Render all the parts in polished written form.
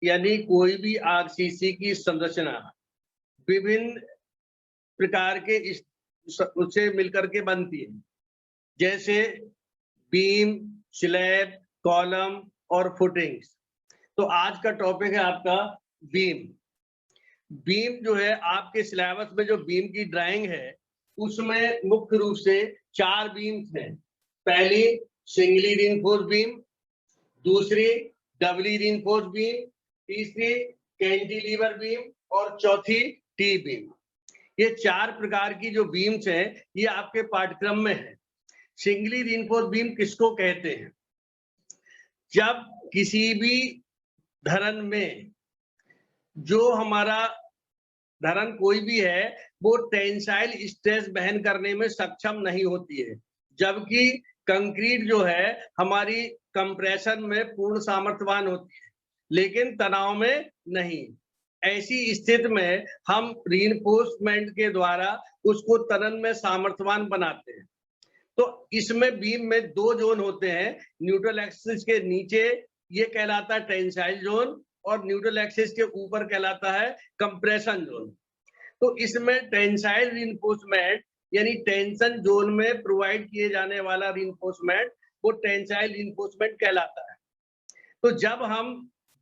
यानी कोई भी आरसीसी की संरचना विभिन्न प्रकार के उससे मिलकर के बनती है, जैसे बीम, स्लैब, कॉलम और फुटिंग्स। तो आज का टॉपिक है आपका बीम। बीम जो है आपके सिलेबस में जो बीम की ड्राइंग है उसमें मुख्य रूप से 4 बीम्स हैं। पहली सिंगली रीइंफोर्स्ड बीम, दूसरी डबली रीइंफोर्स्ड बीम, तीसरी कैंटिलीवर बीम और चौथी टी बीम। ये 4 प्रकार की जो बीम्स हैं ये आपके पाठ्यक्रम में है। सिंगली रीइंफोर्स्ड बीम किसको कहते हैं? जब किसी भी धरन में जो हमारा धरन कोई भी है वो टेंसाइल स्ट्रेस बहन करने में सक्षम नहीं होती है, जबकि कंक्रीट जो है हमारी कंप्रेशन में पूर्ण सामर्थ्यवान होती है लेकिन तनाव में नहीं। ऐसी स्थिति में हम रीइंफोर्समेंट के द्वारा उसको तनन में सामर्थ्यवान बनाते हैं। तो इसमें बीम में 2 जोन होते हैं। न्यूट्रल एक्सिस के नीचे ये कहलाता है टेंसाइल जोन और न्यूट्रल एक्सिस के ऊपर कहलाता है कंप्रेशन जोन। तो इसमें टेंसाइल रीइंफोर्समेंट यानी टेंशन जोन में प्रोवाइड किए जाने वाला रीइंफोर्समेंट वो टेंसाइल रीइंफोर्समेंट कहलाता है। तो जब हम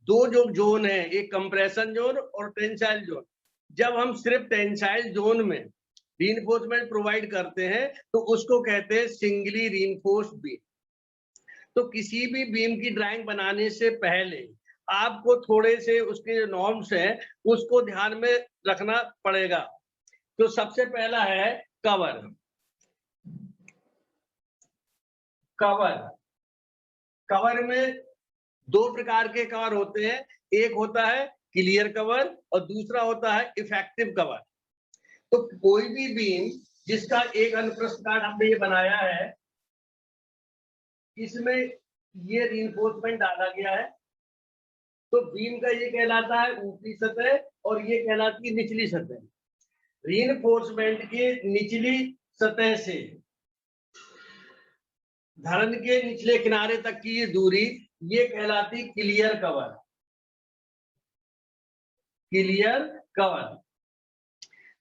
2 जो जोन है, एक कंप्रेशन जोन और टेंसाइल जोन, जब हम सिर्फ टेंसाइल जोन में रीइंफोर्समेंट प्रोवाइड करते हैं तो उसको कहते हैं सिंगली रीइंफोर्स्ड बीम। तो किसी भी बीम की ड्राइंग बनाने से पहले आपको थोड़े से उसके जो नॉर्म्स हैं उसको ध्यान में रखना पड़ेगा। तो सबसे पहला है कवर। कवर में 2 प्रकार के कवर होते हैं, एक होता है क्लियर कवर और दूसरा होता है इफेक्टिव कवर। तो कोई भी बीम जिसका एक अनुप्रस्थ काट हमने ये बनाया है, इसमें ये रीइंफोर्समेंट डाला गया है, तो बीम का ये कहलाता है ऊपरी सतह और ये कहलाती है निचली सतह। रीइंफोर्समेंट की निचली सतह से धरन के निचले किनारे तक की ये दूरी ये कहलाती क्लियर कवर। क्लियर कवर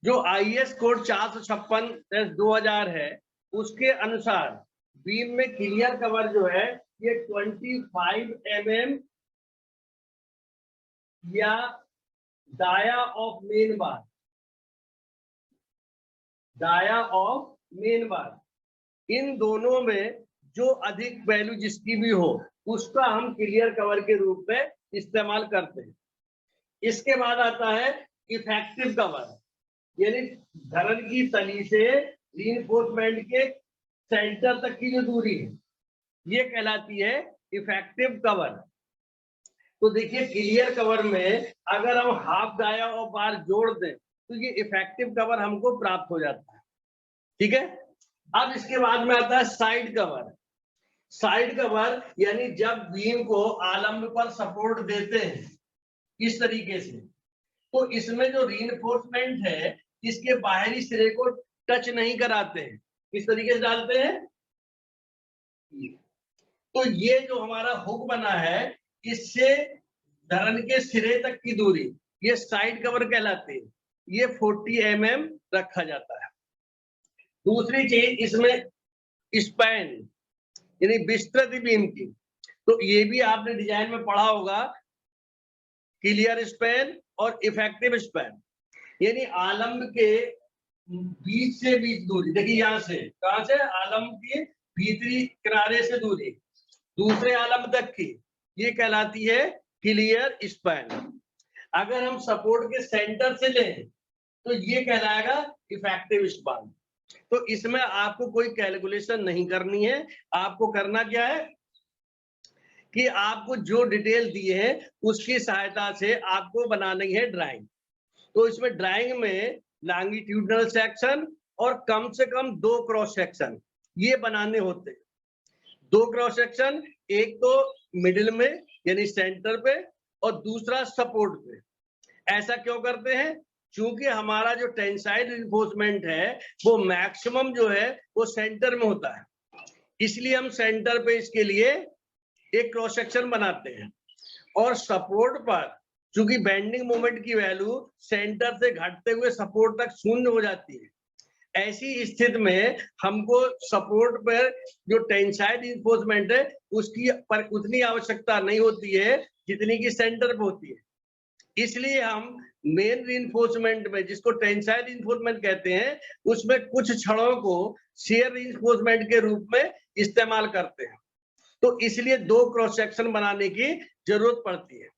जो IS कोड 456/2000 है उसके अनुसार बीम में क्लियर कवर जो है ये 25 mm या डाया ऑफ मेन बार, इन दोनों में जो अधिक वैल्यू जिसकी भी हो उसका हम क्लियर कवर के रूप में इस्तेमाल करते हैं। इसके बाद आता है इफेक्टिव कवर, यानी धरन की तली से रीइंफोर्समेंट के सेंटर तक की जो दूरी है ये कहलाती है इफेक्टिव कवर। तो देखिए क्लियर कवर में अगर हम हाफ डाया और बार जोड़ दें तो ये इफेक्टिव कवर हमको प्राप्त हो जाता है। ठीक है। अब इसके बाद में आता है साइड कवर। साइड कवर यानी जब बीम को आलंब पर सपोर्ट देते हैं इस तरीके से, तो इसमें जो रीइंफोर्समेंट है इसके बाहरी सिरे को टच नहीं कराते हैं, किस तरीके से डालते हैं। तो ये जो हमारा हुक बना है इससे धरन के सिरे तक की दूरी ये साइड कवर कहलाती है, ये 40 mm रखा जाता है। दूसरी चीज इसमें स्पैन यानी विस्तृत बीम की, तो ये भी आपने डिजाइन में पढ़ा होगा, क्लियर स्पैन और इफेक्टिव स्पैन, यानी आलंब के बीच से बीच दूरी। देखिए यहाँ से कहां से आलंब के भीतरी किनारे से दूरी दूसरे आलंब तक की ये कहलाती है क्लियर स्पैन। अगर हम सपोर्ट के सेंटर से लें तो ये कहलाएगा इफेक्टिव स्पैन। तो इसमें आपको कोई कैलकुलेशन नहीं करनी है, आपको करना क्या है कि आपको जो डिटेल दिए हैं उसकी सहायता से आपको बनानी है ड्राइंग। तो इसमें ड्राइंग में लॉन्गिट्यूडनल सेक्शन और कम से कम 2 क्रॉस सेक्शन ये बनाने होते हैं। 2 क्रॉस सेक्शन, एक तो मिडिल में यानी सेंटर पे और दूसरा सपोर्ट पे। ऐसा क्यों करते हैं? क्योंकि हमारा जो टेंसाइल रिइंफोर्समेंट है वो मैक्सिमम जो है वो सेंटर में होता है, इसलिए हम सेंटर पे इसके लिए एक क्रॉस सेक्शन बनाते हैं और सपोर्ट पर चूंकि बेंडिंग मोमेंट की वैल्यू सेंटर से घटते हुए सपोर्ट तक शून्य हो जाती है, ऐसी स्थिति में हमको सपोर्ट पर जो टेंसाइल रिइंफोर्समेंट है उसकी पर उतनी आवश्यकता नहीं होती है जितनी की सेंटर पे होती है। इसलिए हम मेन रिइंफोर्समेंट में, जिसको टेंसाइल रिइंफोर्समेंट कहते हैं, उसमें कुछ छड़ों को शियर रिइंफोर्समेंट के रूप में इस्तेमाल करते हैं। तो इसलिए दो क्रॉस सेक्शन बनाने की जरूरत पड़ती है।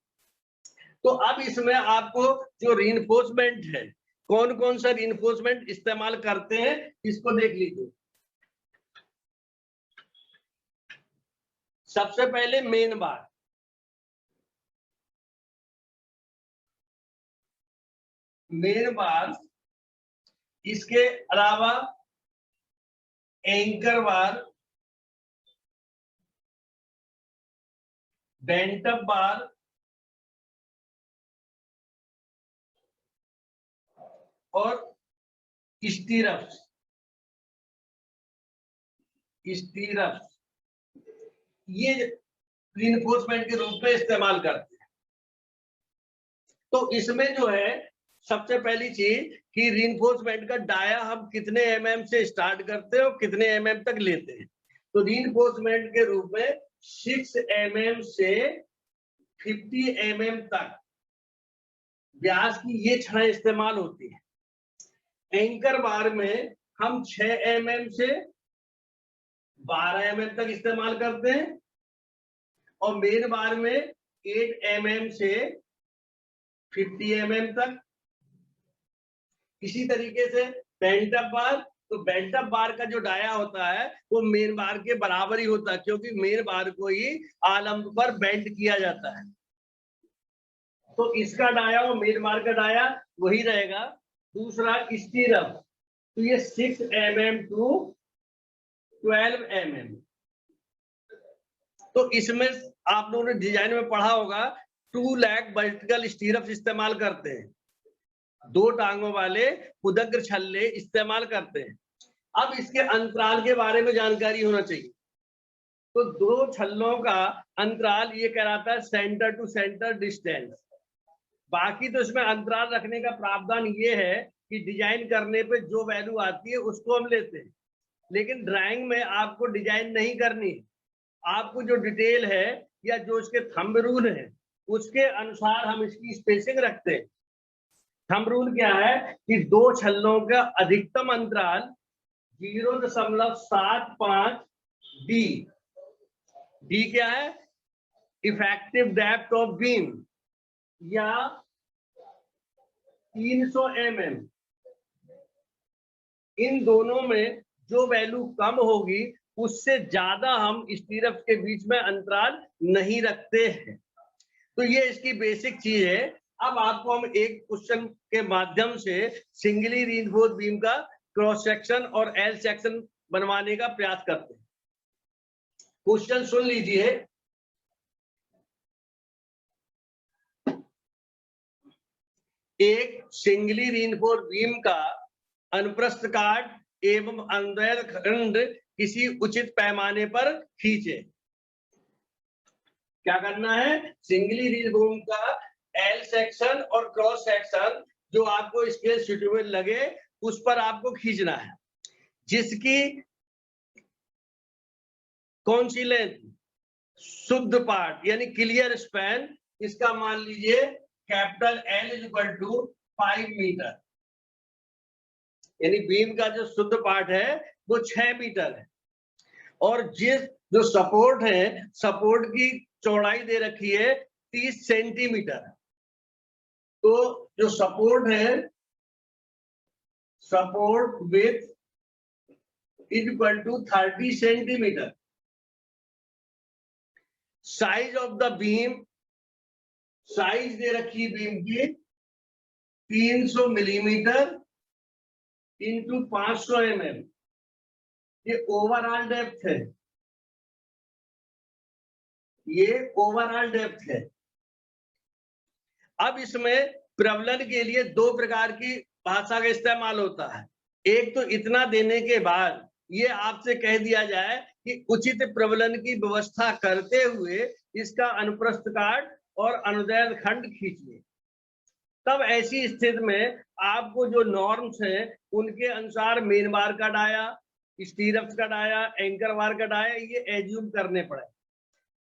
तो अब इसमें आपको जो रिइंफोर्समेंट है, कौन कौन सा रिइंफोर्समेंट इस्तेमाल करते हैं, इसको देख लीजिए। सबसे पहले मेन बार, इसके अलावा एंकर बार, बेंटअप बार और स्टीरअप्स ये रिइंफोर्समेंट के रूप में इस्तेमाल करते हैं। तो इसमें जो है सबसे पहली चीज कि रिइंफोर्समेंट का डाया हम कितने mm से स्टार्ट करते हैं और कितने mm तक लेते हैं। तो रिइंफोर्समेंट के रूप में 6 mm से 50 mm तक व्यास की ये छड़ें इस्तेमाल होती है। एंकर बार में हम 6 mm से 12 mm तक इस्तेमाल करते हैं और मेन बार में 8 mm से 50 mm तक। इसी तरीके से बेंटअप बार, तो बेंटअप बार का जो डाया होता है वो मेन बार के बराबर ही होता है, क्योंकि मेन बार को ही आलम्ब पर बेंड किया जाता है। तो इसका डाया और मेन बार का डाया वही रहेगा। दूसरा स्टीरअप, तो ये 6 mm टू 12 mm। तो इसमें आप लोगों ने डिजाइन में पढ़ा होगा 2 लैग वर्टिकल स्टीरअप्स इस्तेमाल करते हैं, 2 टांगों वाले उदग्र छल्ले इस्तेमाल करते हैं। अब इसके अंतराल के बारे में जानकारी होना चाहिए। तो 2 छल्लों का अंतराल ये कहलाता है सेंटर टू सेंटर डिस्टेंस। बाकी तो इसमें अंतराल रखने का प्रावधान ये है कि डिजाइन करने पे जो वैल्यू आती है उसको हम लेते हैं, लेकिन ड्राइंग में आपको डिजाइन नहीं करनी है। आपको जो डिटेल है या जो इसके थंब रूल है उसके अनुसार हम इसकी स्पेसिंग रखते हैं। थंब रूल क्या है कि 2 छल्लों का अधिकतम अंतराल 0.75 डी। डी क्या है? इफेक्टिव डेप्थ ऑफ बीम, या 300 mm। इन दोनों में जो वैल्यू कम होगी उससे ज्यादा हम स्टीरअप्स के बीच में अंतराल नहीं रखते हैं। तो ये इसकी बेसिक चीज है। अब आपको हम एक क्वेश्चन के माध्यम से सिंगली रीइंफोर्स्ड बीम का क्रॉस सेक्शन और एल सेक्शन बनवाने का प्रयास करते हैं। क्वेश्चन सुन लीजिए। एक सिंगली रीइंफोर्स्ड बीम का अनुप्रस्थ काट एवं अनुदैर्ध्य खंड किसी उचित पैमाने पर खींचे। क्या करना है? सिंगली रीइंफोर्स्ड का एल सेक्शन और क्रॉस सेक्शन जो आपको स्केल सुटेबल लगे उस पर आपको खींचना है, जिसकी कौन सी लेंथ? शुद्ध पार्ट यानी क्लियर स्पैन, इसका मान लीजिए capital L equal to 5 metre, यानी बीम का जो शुद्ध पार्ट है वो 6 मीटर है। और जो सपोर्ट है, सपोर्ट की चौड़ाई दे रखी है 30 सेंटीमीटर। तो जो सपोर्ट है, support with equal to 30 centimetre. Size of the beam, size दे रखी बीम की 300 मिलीमीटर इंटू 500 mm। ये ओवरऑल डेप्थ है, ये ओवरऑल डेप्थ है। अब इसमें प्रबलन के लिए 2 प्रकार की भाषा का इस्तेमाल होता है। एक तो इतना देने के बाद ये आपसे कह दिया जाए कि उचित प्रबलन की व्यवस्था करते हुए इसका अनुप्रस्थ काट और अनुदैर्ध्य खंड खींचिए। तब ऐसी स्थिति में आपको जो नॉर्म्स हैं उनके अनुसार मेन बार का डाया, स्टीरप्स का डाया, एंकर बार का डाया ये एज्यूम करने पड़े।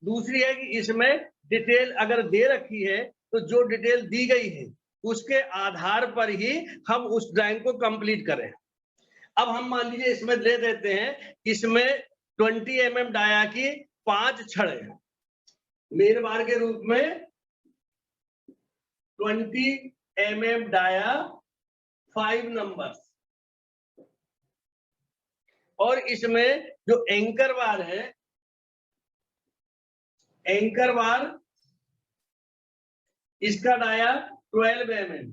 दूसरी है कि इसमें डिटेल अगर दे रखी है तो जो डिटेल दी गई है उसके आधार पर ही हम उस ड्राइंग को कंप्लीट करें। अब हम मान लीजिए इसमें ले देते हैं, इसमें 20 mm डाया की 5 छड़े मेन बार के रूप में 20 mm डाया 5 नंबर्स, और इसमें जो एंकर बार है, एंकर बार इसका डाया 12 mm,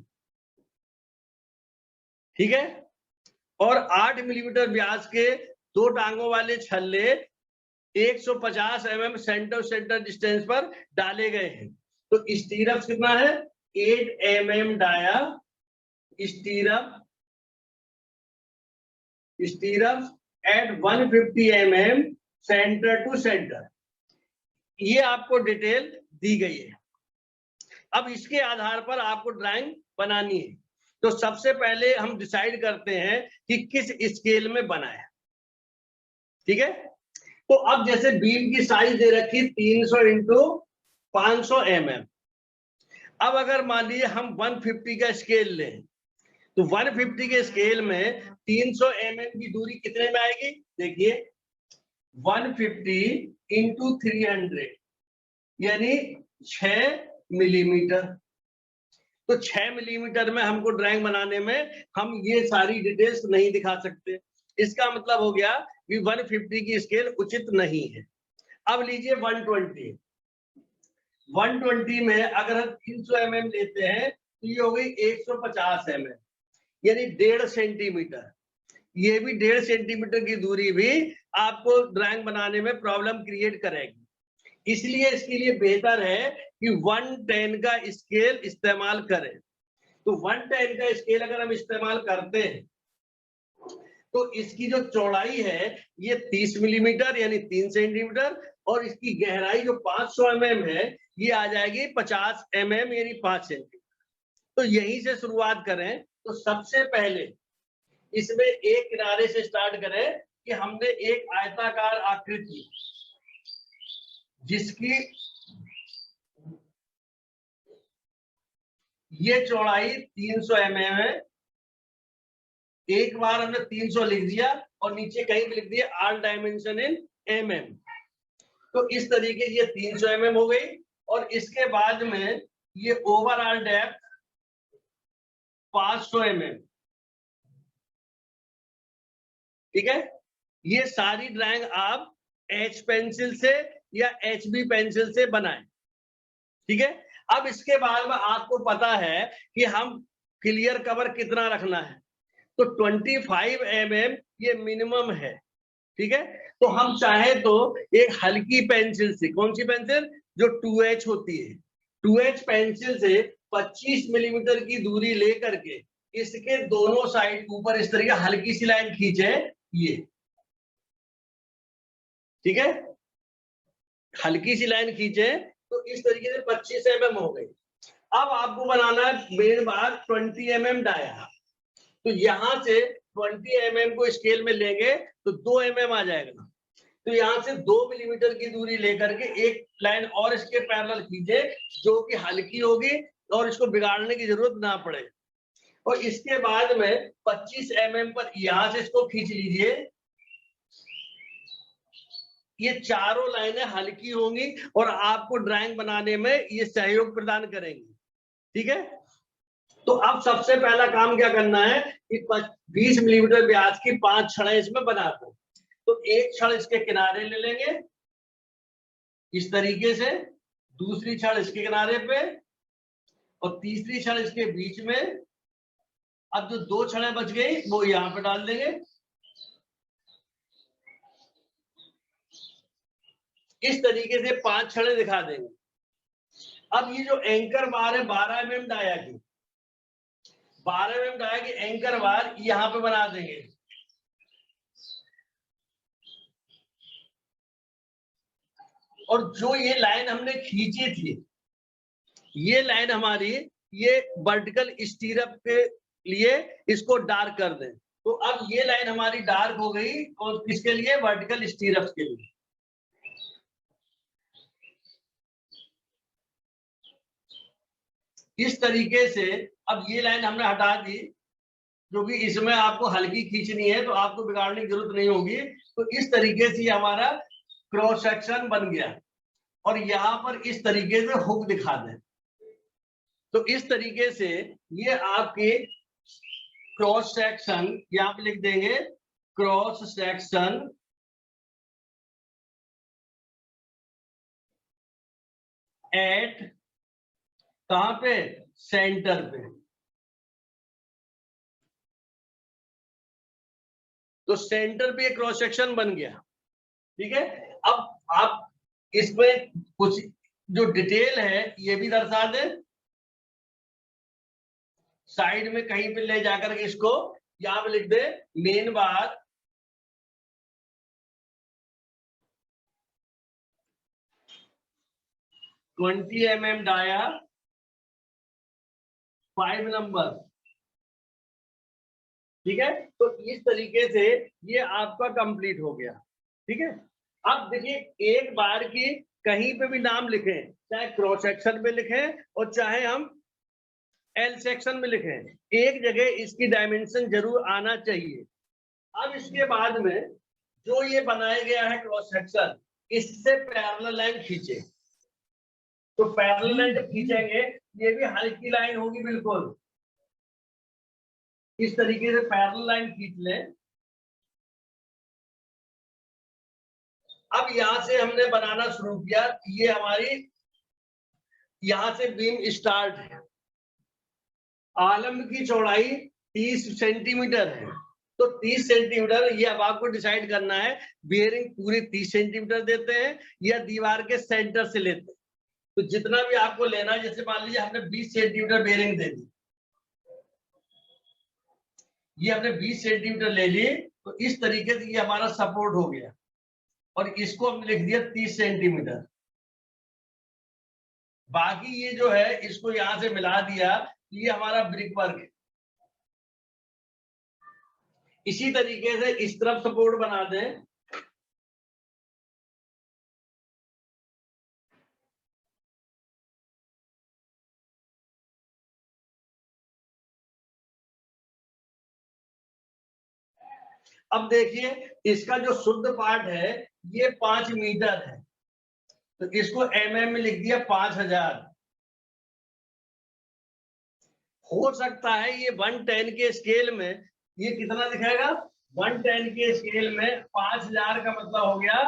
ठीक है, और 8 मिलीमीटर व्यास के 2 टांगों वाले छल्ले 150 mm सेंटर डिस्टेंस पर डाले गए हैं। तो स्टीरप्स कितना है 8 mm dia stirrups at 150 mm centre to centre, ये आपको डिटेल दी गई है। अब इसके आधार पर आपको ड्राइंग बनानी है। तो सबसे पहले हम डिसाइड करते हैं कि किस स्केल में बनाए, ठीक है। तो अब जैसे बीम की साइज दे रखी 300 इंटू 500 mm। अब अगर मान लीजिए हम 150 का स्केल लें तो 150 के स्केल में 300 mm की दूरी कितने में आएगी, देखिए 150 इंटू 300 यानी 6 मिलीमीटर। तो 6 मिलीमीटर में हमको ड्राइंग बनाने में हम ये सारी डिटेल्स नहीं दिखा सकते। इसका मतलब हो गया कि 150 की स्केल उचित नहीं है। अब लीजिए 120 में अगर हम 300 mm लेते हैं तो ये हो गई 150 mm यानी 1.5 सेंटीमीटर। ये भी 1.5 सेंटीमीटर की दूरी भी आपको ड्राइंग बनाने में प्रॉब्लम क्रिएट करेगी। इसलिए इसके लिए बेहतर है कि 110 का स्केल इस्तेमाल करें। तो 110 का स्केल अगर हम इस्तेमाल करते हैं तो इसकी जो चौड़ाई है ये 30 मिलीमीटर यानी 3 सेंटीमीटर, और इसकी गहराई जो 500 mm है ये आ जाएगी 50 mm यानी 5 सेंटीमीटर। तो यहीं से शुरुआत करें। तो सबसे पहले इसमें एक किनारे से स्टार्ट करें कि हमने एक आयताकार आकृति जिसकी ये चौड़ाई 300 mm है। एक बार हमने 300 लिख दिया और नीचे कहीं भी लिख दिया ऑल डायमेंशन इन mm। तो इस तरीके ये 300 mm हो गई, और इसके बाद में ये ओवरऑल डेप्थ 500 mm, ठीक है। ये सारी ड्राइंग आप एच पेंसिल से या HB पेंसिल से बनाएं, ठीक है। अब इसके बाद में आपको पता है कि हम क्लियर कवर कितना रखना है, तो 25 mm ये मिनिमम है, ठीक है। तो हम चाहे तो एक हल्की पेंसिल से, कौन सी पेंसिल, जो 2H होती है, 2H पेंसिल से 25 मिलीमीटर की दूरी लेकर के इसके दोनों साइड ऊपर इस तरीके हल्की सी लाइन खींचे, ये ठीक है, हल्की सी लाइन खींचे तो इस तरीके से 25 mm हो गई। अब आपको बनाना है मेन बार 20 mm डाया। तो यहां से 20 mm को स्केल में लेंगे तो 2 mm आ जाएगा। तो यहां से 2 मिलीमीटर की दूरी लेकर के एक लाइन और इसके पैरेलल खींचे जो कि हल्की होगी और इसको बिगाड़ने की जरूरत ना पड़े। और इसके बाद में 25 mm पर यहां से इसको खींच लीजिए। ये चारों लाइनें हल्की होंगी और आपको ड्राइंग बनाने में ये सहयोग प्रदान करेंगी, ठीक है। तो अब सबसे पहला काम क्या करना है कि 20 मिलीमीटर व्यास की 5 छड़ें इसमें बना दो। तो एक छड़ इसके किनारे ले लेंगे इस तरीके से, दूसरी छड़ इसके किनारे पे और तीसरी छड़ इसके बीच में। अब जो 2 छड़ें बच गई वो यहां पे डाल देंगे। इस तरीके से 5 छड़ें दिखा देंगे। अब ये जो एंकर बार है 12 mm डाया की, 12 mm डाया की एंकर बार यहां पे बना देंगे। और जो ये लाइन हमने खींची थी ये लाइन हमारी ये वर्टिकल स्टीरअप के लिए इसको डार्क कर दें। तो अब ये लाइन हमारी डार्क हो गई और किसके लिए? वर्टिकल स्टीरअप के लिए। इस तरीके से अब ये लाइन हमने हटा दी, क्योंकि इसमें आपको हल्की खींचनी है तो आपको बिगाड़ने की जरूरत नहीं होगी। तो इस तरीके से हमारा क्रॉस सेक्शन बन गया और यहाँ पर इस तरीके से हुक दिखा दें। तो इस तरीके से ये आपके क्रॉस सेक्शन यहाँ पे लिख देंगे, क्रॉस सेक्शन एट कहां पे? सेंटर पे। तो सेंटर पे क्रॉस सेक्शन बन गया। ठीक है, अब आप इसमें कुछ जो डिटेल है ये भी दर्शा दें। साइड में कहीं पे ले जाकर के इसको यहां पे लिख दे, main bar 20 mm dia 5 number. ठीक है, तो इस तरीके से ये आपका कंप्लीट हो गया। ठीक है, अब देखिए एक बार की कहीं पे भी नाम लिखें, चाहे क्रॉस सेक्शन में लिखें और चाहे हम एल सेक्शन में लिखें, एक जगह इसकी डायमेंशन जरूर आना चाहिए। अब इसके बाद में जो ये बनाया गया है क्रॉस सेक्शन, इससे पैरेलल लाइन खींचे। तो पैरेलल लाइन जब खींचेंगे ये भी हल्की लाइन होगी बिल्कुल। इस तरीके से पैरेलल लाइन खींच लें। अब यहां से हमने बनाना शुरू किया, ये हमारी यहां से बीम स्टार्ट है। आलम की चौड़ाई 30 सेंटीमीटर है। तो 30 सेंटीमीटर ये अब आपको डिसाइड करना है, बेयरिंग पूरी 30 सेंटीमीटर देते हैं या दीवार के सेंटर से लेते हैं। तो जितना भी आपको लेना है, जैसे मान लीजिए हमने 20 सेंटीमीटर बेयरिंग दे दी, ये हमने 20 सेंटीमीटर ले ली। तो इस तरीके से ये हमारा सपोर्ट हो गया और इसको हमने लिख दिया 30 सेंटीमीटर। बाकी ये जो है इसको यहां से मिला दिया, ये हमारा ब्रिक वर्क है। इसी तरीके से इस तरफ सपोर्ट बना दें। अब देखिए इसका जो शुद्ध पार्ट है ये 5 मीटर है, तो इसको mm में लिख दिया 5000। हो सकता है ये 110 के स्केल में ये कितना दिखाएगा? 110 के स्केल में 5000 का मतलब हो गया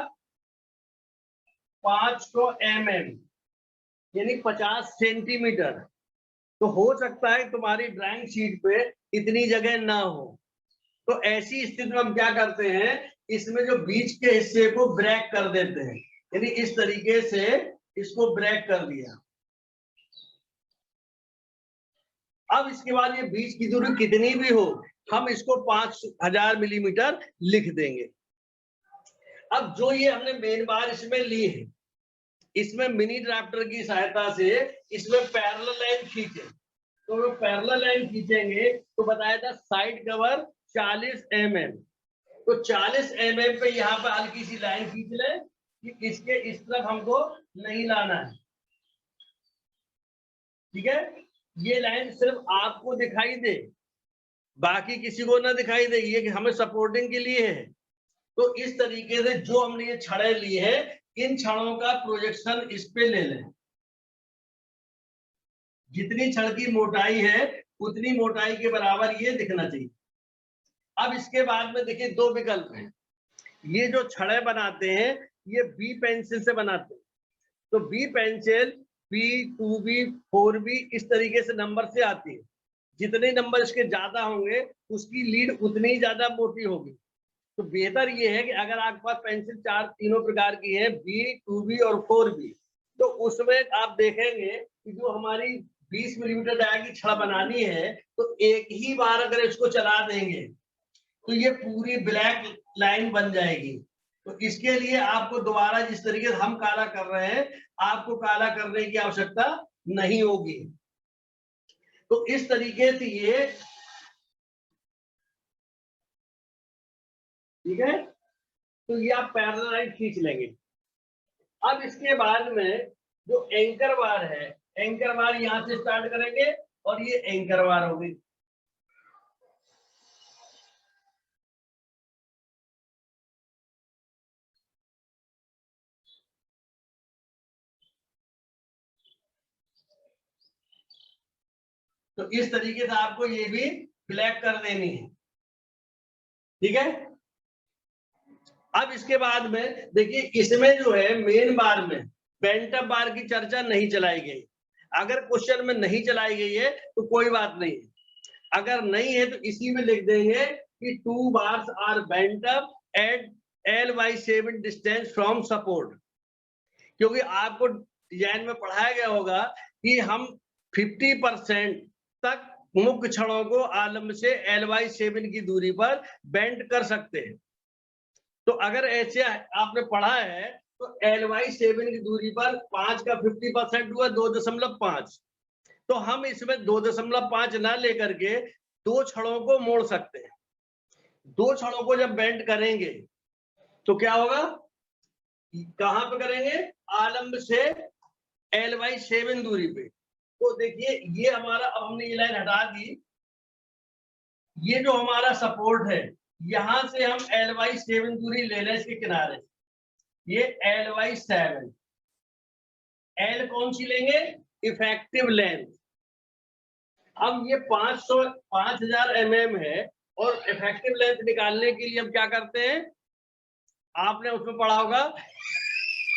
500 mm, यानी 50 सेंटीमीटर। तो हो सकता है तुम्हारी ड्राइंग शीट पे इतनी जगह ना हो। तो ऐसी स्थिति में हम क्या करते हैं, इसमें जो बीच के हिस्से को ब्रेक कर देते हैं, यानी इस तरीके से इसको ब्रेक कर दिया। अब इसके बाद ये बीच की दूरी कितनी भी हो, हम इसको 5000 मिलीमीटर लिख देंगे। अब जो ये हमने मेन बार इसमें ली है, इसमें मिनी ड्राफ्टर की सहायता से इसमें पैरेलल लाइन खींचे। तो वो पैरेलल लाइन खींचेंगे तो बताया था साइड कवर 40 mm। तो 40 mm पे यहाँ पे हल्की सी लाइन खींच ले कि इसके इस तरफ हमको नहीं लाना है। ठीक है, ये लाइन सिर्फ आपको दिखाई दे, बाकी किसी को ना दिखाई दे, ये कि हमें सपोर्टिंग के लिए है। तो इस तरीके से जो हमने ये छड़े लिए हैं, इन छड़ों का प्रोजेक्शन इस पे ले लें। जितनी छड़ की मोटाई है उतनी मोटाई के बराबर ये दिखना चाहिए। अब इसके बाद में देखिए दो विकल्प हैं। ये जो छड़े बनाते हैं ये बी पेंसिल से बनाते हैं। तो बी पेंसिल B2B 4B इस तरीके से नंबर से आती है। जितने नंबर इसके ज्यादा होंगे उसकी लीड उतनी ही ज्यादा मोटी होगी। तो बेहतर ये है कि अगर आपके पास पेंसिल तीनों प्रकार की है, B2B और 4B, तो उसमें आप देखेंगे कि जो हमारी 20 मिलीमीटर डाया की छड़ बनानी है, तो एक ही बार अगर इसको चला देंगे तो ये पूरी ब्लैक लाइन बन जाएगी। तो इसके लिए आपको दोबारा जिस तरीके से हम काला कर रहे हैं, आपको काला करने की आवश्यकता नहीं होगी। तो इस तरीके से ये ठीक है, तो ये आप पैरेलल लाइन खींच लेंगे। अब इसके बाद में जो एंकर बार है, एंकर बार यहां से स्टार्ट करेंगे और ये एंकर बार होगी। तो इस तरीके से आपको ये भी ब्लैक कर देनी है, ठीक है। अब इसके बाद में देखिए, इसमें जो है मेन बार में बेंट अप बार की चर्चा नहीं चलाई गई। अगर क्वेश्चन में नहीं चलाई गई है तो कोई बात नहीं है, अगर नहीं है तो इसी में लिख देंगे कि 2 bars are bent up at L/7 distance from support. क्योंकि आपको डिजाइन में पढ़ाया गया होगा कि हम 50% तक मुख्य छड़ों को आलम्ब से L/7 की दूरी पर बेंड कर सकते हैं। तो अगर ऐसे आपने पढ़ा है तो L/7 की दूरी पर 5 का 50% हुआ 2.5। तो हम इसमें 2.5 ना लेकर के 2 छड़ों को मोड़ सकते हैं। 2 छड़ों को जब बेंड करेंगे तो क्या होगा, कहां पे करेंगे, आलम्ब से L/7 दूरी पे। तो देखिए ये हमारा, अब हमने ये लाइन हटा दी, ये जो हमारा सपोर्ट है यहां से हम L/7 दूरी ले लें इसके किनारे, ये L/7। L कौन सी लेंगे, इफेक्टिव लेंथ। अब ये 5000 mm है और इफेक्टिव लेंथ निकालने के लिए हम क्या करते हैं, आपने उसमें पढ़ा होगा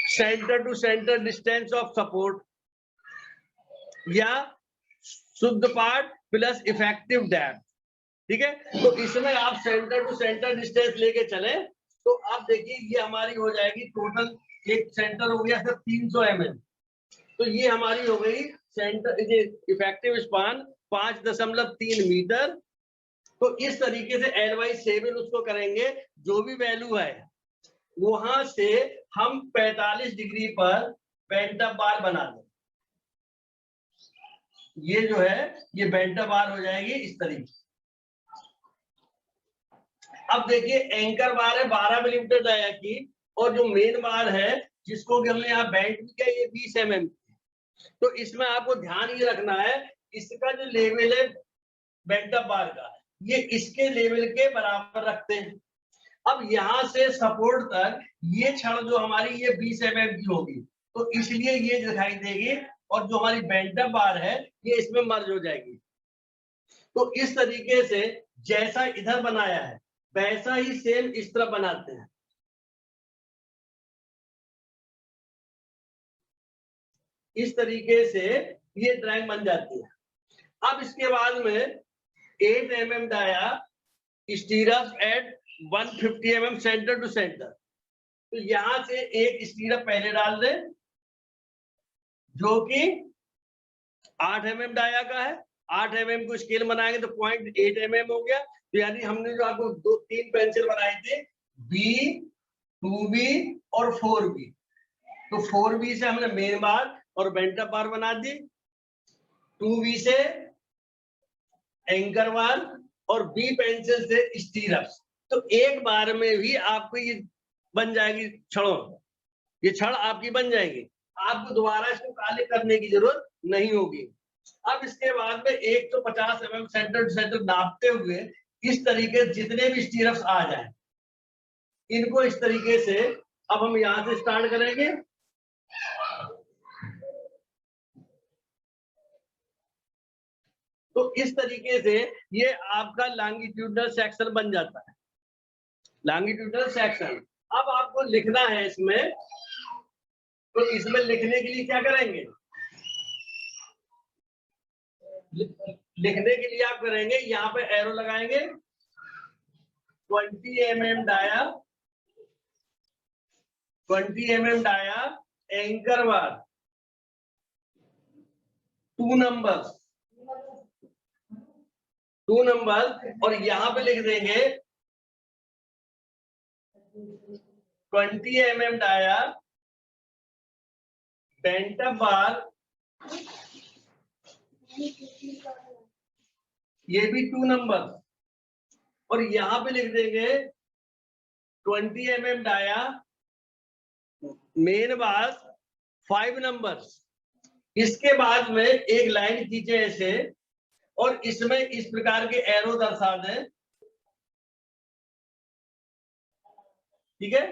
centre to centre distance of support या शुद्ध पार्ट प्लस इफेक्टिव डेप्थ, ठीक है। तो इसमें आप सेंटर टू सेंटर डिस्टेंस लेके चले तो आप देखिए ये हमारी हो जाएगी टोटल, एक सेंटर हो गया सिर्फ 300 mm, तो ये हमारी हो गई सेंटर इफेक्टिव स्पान 5.3 मीटर। तो इस तरीके से L/7 उसको करेंगे, जो भी वैल्यू है वहां से हम 45 डिग्री पर बेंट अप बार बना दें। ये जो है ये बेंट अप बार हो जाएगी इस तरीके से। अब देखिए एंकर बार है 12 मिलीमीटर डाया की, और जो मेन बार है जिसको कि हमने यहाँ बेंट किया ये 20 mm। तो इसमें आपको ध्यान ये रखना है, इसका जो लेवल है बेंट अप बार का, ये इसके लेवल के बराबर रखते हैं। अब यहाँ से सपोर्ट तक ये छड़ जो हमारी ये 20 mm की होगी, तो इसलिए ये दिखाई देगी, और जो हमारी बेंट अप बार है ये इसमें मर्ज हो जाएगी। तो इस तरीके से जैसा इधर बनाया है वैसा ही सेम इस तरह बनाते हैं। इस तरीके से ये ड्राइंग बन जाती है। अब इसके बाद में 8 mm dia stirrup at 150 mm centre to centre. तो यहां से एक स्टीरअप पहले डाल दें जो कि 8 mm डाया का है। 8 mm को स्केल बनाएंगे तो 0.8 mm हो गया। तो यानी हमने जो आपको 3 पेंसिल बनाई थी, B, 2B और 4B। तो 4B से हमने मेन बार और बेंट अप बार बना दी, 2B से एंकर बार और B पेंसिल से स्टीरअप्स। तो एक बार में भी आपको ये बन जाएगी छड़ों, ये छड़ आपकी बन जाएगी, आपको दोबारा इसको काले करने की जरूरत नहीं होगी। अब इसके बाद में 150 mm सेंटर टू सेंटर नापते हुए इस तरीके जितने भी स्टीरअप्स आ जाए इनको इस तरीके से अब हम यहां से स्टार्ट करेंगे। तो इस तरीके से ये आपका लॉन्गिट्यूडनल सेक्शन बन जाता है, लॉन्गिट्यूडनल सेक्शन। अब आपको लिखना है इसमें, तो इसमें लिखने के लिए क्या करेंगे, लिखने के लिए आप करेंगे यहाँ पे एरो लगाएंगे, 20 mm dia, 20 mm dia, anchor bar 2 number, और यहां पे लिख देंगे 20 mm dia, bent up bar ये भी 2 नंबर, और यहां पे लिख देंगे 20 mm डाया, मेन बास 5 नंबर्स। इसके बाद में एक लाइन खींचे ऐसे, और इसमें इस प्रकार के एरो दर्शा दें, ठीक है।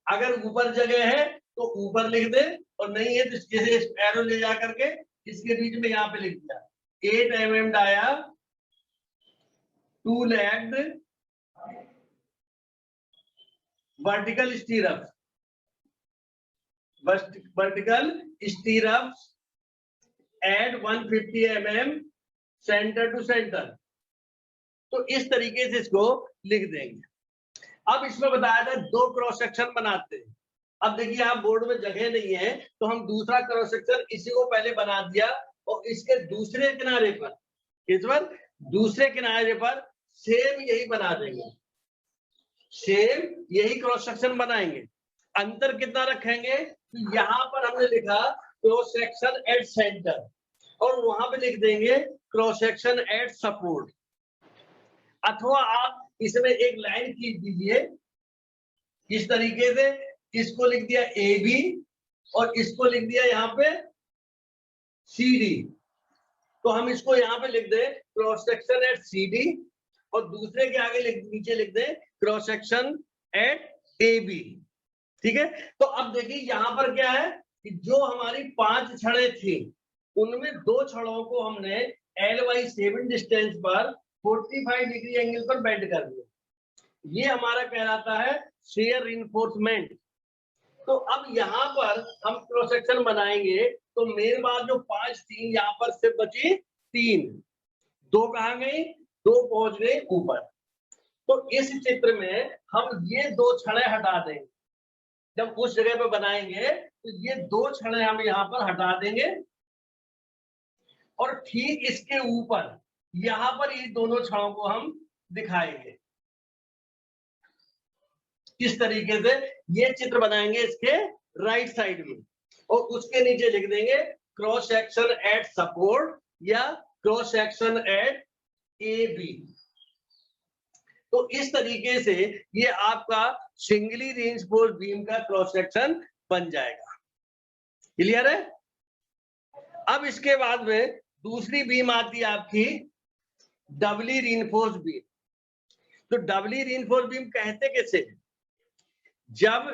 अगर ऊपर जगह है तो ऊपर लिख दे, और नहीं है तो जैसे एरो ले जा करके इसके बीच में यहाँ पे लिख दिया 8 mm dia, 2 legged vertical stirrup, vertical stirrup at 150 mm centre to centre. तो इस तरीके से इसको लिख देंगे। अब इसमें बताया था 2 क्रॉस सेक्शन बनाते हैं। अब देखिए यहाँ बोर्ड में जगह नहीं है तो हम दूसरा क्रॉस सेक्शन इसी को पहले बना दिया, और इसके दूसरे किनारे पर, इस पर दूसरे किनारे पर सेम यही बना देंगे, सेम यही क्रॉस सेक्शन बनाएंगे। अंतर कितना रखेंगे? यहाँ पर हमने लिखा क्रॉस सेक्शन एट सेंटर, और वहां पे लिख देंगे क्रॉस सेक्शन एट सपोर्ट। अथवा आप इसमें एक लाइन खींच दीजिए इस तरीके से, इसको लिख दिया AB और इसको लिख दिया यहाँ पे CD। तो हम इसको यहाँ पे लिख दें क्रॉस सेक्शन एट CD, और दूसरे के आगे नीचे लिख दें क्रॉस सेक्शन एट AB, ठीक है। तो अब देखिए यहाँ पर क्या है कि जो हमारी 5 छड़ें थी उनमें 2 छड़ों को हमने L/7 डिस्टेंस पर 45 डिग्री एंगल पर बेंड कर दिया। ये हमारा कहलाता है शेयर रिइंफोर्समेंट। तो अब यहाँ पर हम क्रॉस सेक्शन बनाएंगे, तो मेन बात जो 5 थी यहाँ पर सिर्फ बची 3, 2 कहाँ गई? 2 पहुंच गई ऊपर। तो इस चित्र में हम ये 2 छड़ें हटा देंगे। जब उस जगह पे बनाएंगे तो ये 2 छड़ें हम यहाँ पर हटा देंगे, और ठीक इसके ऊपर यहाँ पर ये दोनों छड़ों को हम दिखाएंगे। किस तरीके से? ये चित्र बनाएंगे इसके राइट साइड में, और उसके नीचे लिख देंगे क्रॉस सेक्शन एट सपोर्ट या क्रॉस सेक्शन एट AB। तो इस तरीके से ये आपका सिंगली रीइंफोर्स्ड बीम का क्रॉस सेक्शन बन जाएगा। क्लियर है? अब इसके बाद में दूसरी बीम आती है आपकी डबली रीइंफोर्स्ड बीम। तो डबली रीइंफोर्स्ड बीम कहते कैसे? जब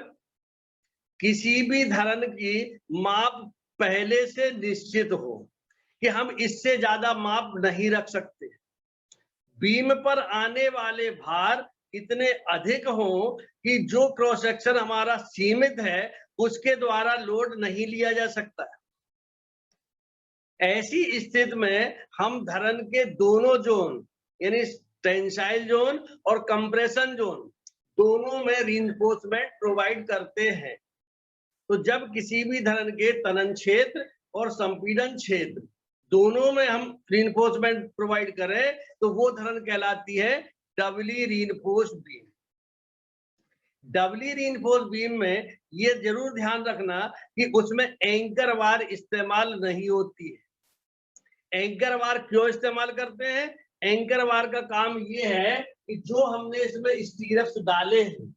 किसी भी धरन की माप पहले से निश्चित हो कि हम इससे ज्यादा माप नहीं रख सकते, बीम पर आने वाले भार इतने अधिक हो कि जो क्रॉस सेक्शन हमारा सीमित है उसके द्वारा लोड नहीं लिया जा सकता। ऐसी स्थिति में हम धरन के दोनों जोन यानी टेंसाइल जोन और कंप्रेशन जोन दोनों में रीइंफोर्समेंट प्रोवाइड करते हैं। तो जब किसी भी धरन के तनन क्षेत्र और संपीड़न क्षेत्र दोनों में हम रीइंफोर्समेंट प्रोवाइड करें तो वो धरन कहलाती है डबली रीइंफोर्स्ड बीम। डबली रीइंफोर्स्ड बीम में ये जरूर ध्यान रखना कि उसमें एंकर वार इस्तेमाल नहीं होती है। एंकर वार क्यों इस्तेमाल करते हैं? एंकर वार का काम ये है कि जो हमने इसमें स्टीरअप्स डाले हैं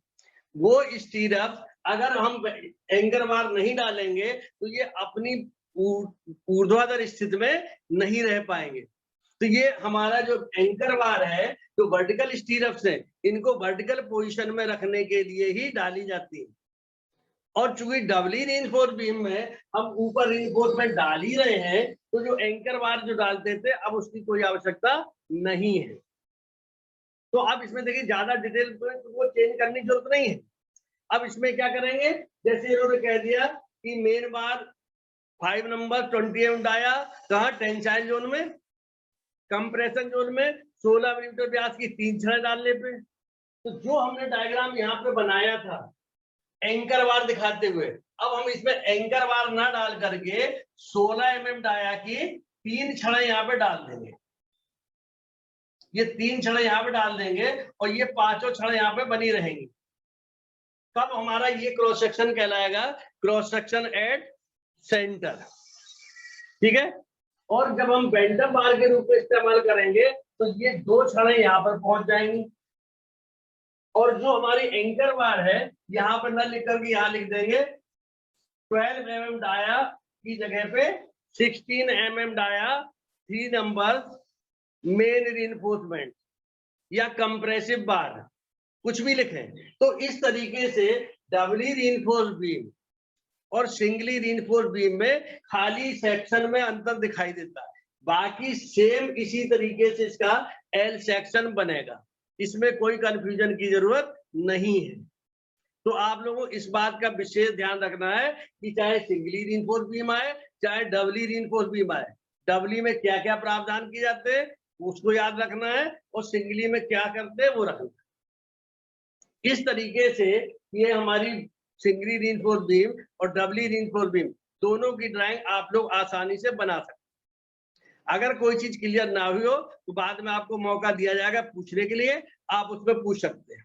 वो स्टीरअप अगर हम एंकर वार नहीं डालेंगे तो ये अपनी ऊर्ध्वाधर स्थिति में नहीं रह पाएंगे। तो ये हमारा जो एंकर वार है, जो वर्टिकल स्टीरअप्स है, इनको वर्टिकल पोजीशन में रखने के लिए ही डाली जाती है। और चूंकि डबली रीइंफोर्स्ड बीम में हम ऊपर रीइंफोर्समेंट डाल ही रहे हैं तो जो एंकर वार जो डालते थे अब उसकी कोई आवश्यकता नहीं है। तो अब इसमें देखिए ज्यादा डिटेल को चेंज करने की जरूरत नहीं है। अब इसमें क्या करेंगे, जैसे इन्होंने कह दिया कि main bar 5 number 20 mm dia, कहा टेंसाइल जोन में, कंप्रेशन जोन में 16 मिलीमीटर व्यास की 3 छड़ें डालने पे। तो जो हमने डायग्राम यहाँ पे बनाया था एंकर वार दिखाते हुए, अब हम इसमें एंकर वार ना डाल करके 16 mm डाया की 3 छड़ें यहाँ पे डाल देंगे। ये 3 छड़ें यहाँ पे डाल देंगे और ये 5 छड़ें यहाँ पे बनी रहेंगी। तब हमारा ये क्रॉस सेक्शन कहलाएगा क्रॉस सेक्शन एट सेंटर। ठीक है। और जब हम बेंटम बार के रूप में इस्तेमाल करेंगे तो ये दो छड़ें यहाँ पर पहुंच जाएंगी, और जो हमारी एंकर बार है यहाँ पर न लिख करके यहाँ लिख देंगे 12 mm डाया की जगह पे 16 mm dia 3 number main reinforcement या कंप्रेसिव बार, कुछ भी लिखें। तो इस तरीके से डबली रीइंफोर्स्ड बीम और सिंगली रीइंफोर्स्ड बीम में खाली सेक्शन में अंतर दिखाई देता है, बाकी सेम इसी तरीके से इसका एल सेक्शन बनेगा, इसमें कोई कंफ्यूजन की जरूरत नहीं है। तो आप लोगों को इस बात का विशेष ध्यान रखना है कि चाहे सिंगली रीइंफोर्स्ड बीम आए चाहे डबली रीइंफोर्स्ड बीम आए, डबली में क्या क्या प्रावधान किए जाते हैं उसको याद रखना है, और सिंगली में क्या करते हैं वो रखना है। इस तरीके से ये हमारी सिंगली रीइंफोर्स्ड बीम और डबली रीइंफोर्स्ड बीम दोनों की ड्राइंग आप लोग आसानी से बना सकते हैं। अगर कोई चीज क्लियर ना हुई हो तो बाद में आपको मौका दिया जाएगा पूछने के लिए, आप उसमें पूछ सकते हैं।